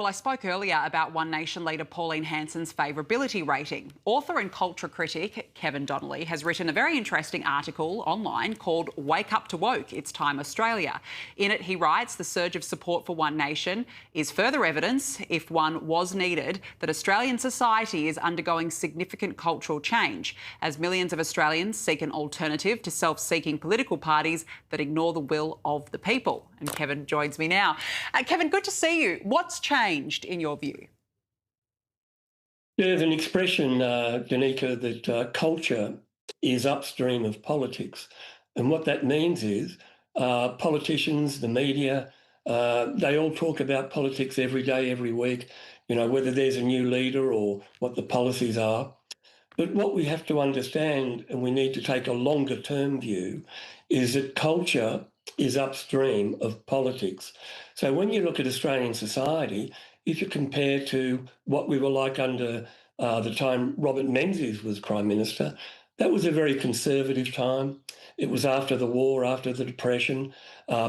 Well, I spoke earlier about One Nation leader Pauline Hanson's favourability rating. Author and culture critic Kevin Donnelly has written a very interesting article online called Wake Up to Woke, It's Time Australia. In it, he writes the surge of support for One Nation is further evidence, if one was needed, that Australian society is undergoing significant cultural change as millions of Australians seek an alternative to self-seeking political parties that ignore the will of the people. And Kevin joins me now. Kevin, good to see you. What's changed in your view? There's an expression, Danica, that culture is upstream of politics. And what that means is politicians, the media, they all talk about politics every day, every week, whether there's a new leader or what the policies are. But what we have to understand, and we need to take a longer term view, is that culture is upstream of politics. So when you look at Australian society, if you compare to what we were like under the time Robert Menzies was Prime Minister, that was a very conservative time. It was after the war, after the Depression.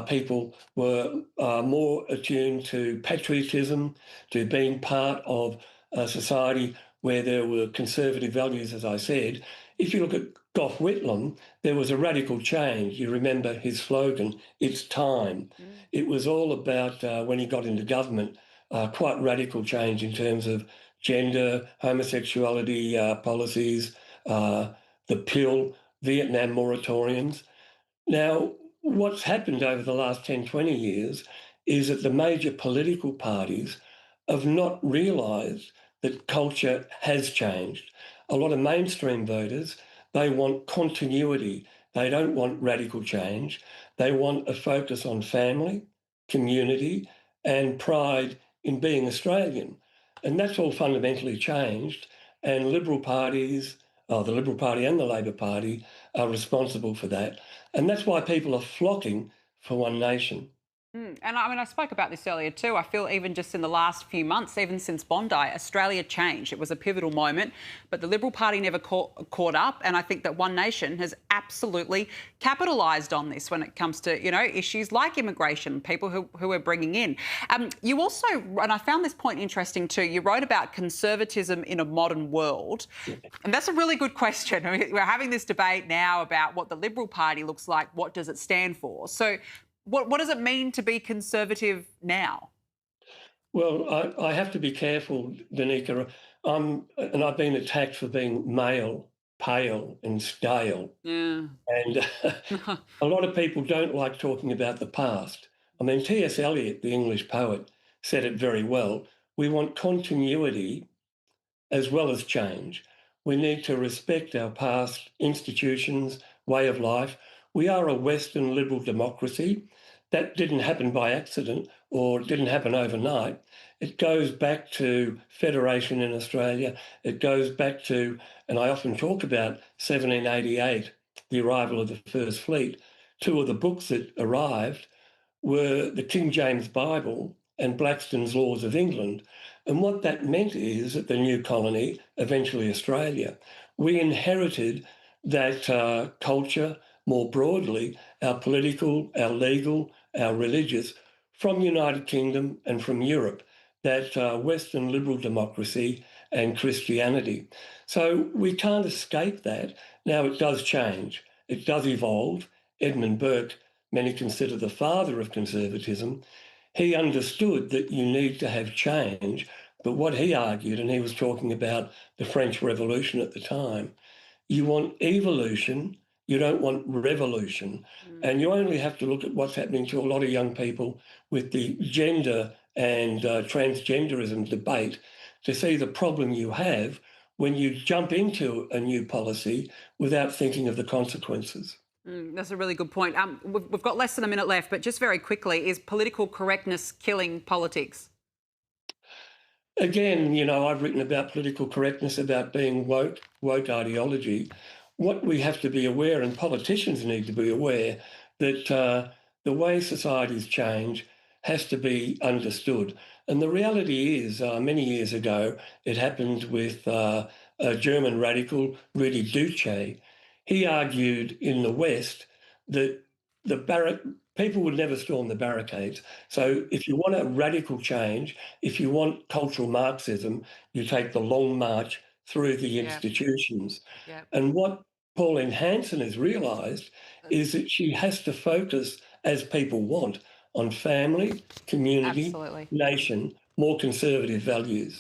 People were more attuned to patriotism, to being part of a society where there were conservative values, as I said. If you look at Gough Whitlam, there was a radical change. You remember his slogan, "It's time." It was all about, when he got into government, quite radical change in terms of gender, homosexuality policies, the pill, Vietnam moratoriums. Now, what's happened over the last 10, 20 years is that the major political parties have not realised that culture has changed. A lot of mainstream voters, they want continuity. They don't want radical change. They want a focus on family, community, and pride in being Australian. And that's all fundamentally changed. And Liberal parties, the Liberal Party and the Labor Party, are responsible for that. And that's why people are flocking for One Nation. And I mean, I spoke about this earlier too. I feel even just in the last few months, even since Bondi, Australia changed. It was a pivotal moment, but the Liberal Party never caught up. And I think that One Nation has absolutely capitalised on this when it comes to, issues like immigration, people who we're bringing in. You also, and I found this point interesting too, you wrote about conservatism in a modern world. And that's a really good question. I mean, we're having this debate now about what the Liberal Party looks like. What does it stand for? So what does it mean to be conservative now? Well, I have to be careful, Danica. And I've been attacked for being male, pale, and stale. Yeah. And a lot of people don't like talking about the past. I mean, T.S. Eliot, the English poet, said it very well. We want continuity as well as change. We need to respect our past institutions, way of life. We are a Western liberal democracy. That didn't happen by accident or didn't happen overnight. It goes back to federation in Australia. It goes back to, and I often talk about 1788, the arrival of the First Fleet. Two of the books that arrived were the King James Bible and Blackstone's Laws of England. And what that meant is that the new colony, eventually Australia, we inherited that culture more broadly, our political, our legal, our religious, from the United Kingdom and from Europe, that Western liberal democracy and Christianity. So we can't escape that. Now it does change. It does evolve. Edmund Burke, many consider the father of conservatism, he understood that you need to have change. But what he argued, and he was talking about the French Revolution at the time, you want evolution, you don't want revolution. And you only have to look at what's happening to a lot of young people with the gender and transgenderism debate to see the problem you have when you jump into a new policy without thinking of the consequences. That's a really good point. We've got less than a minute left, but just very quickly, is political correctness killing politics? Again, I've written about political correctness, about being woke ideology. What we have to be aware, and politicians need to be aware, that the way societies change has to be understood. And the reality is, many years ago, it happened with a German radical, Rudi Dutschke. He argued in the West that the people would never storm the barricades. So if you want a radical change, if you want cultural Marxism, you take the long march through the Yeah, institutions. yeah, And what Pauline Hanson has realised is that she has to focus, as people want, on family, community, absolutely. nation, more conservative values.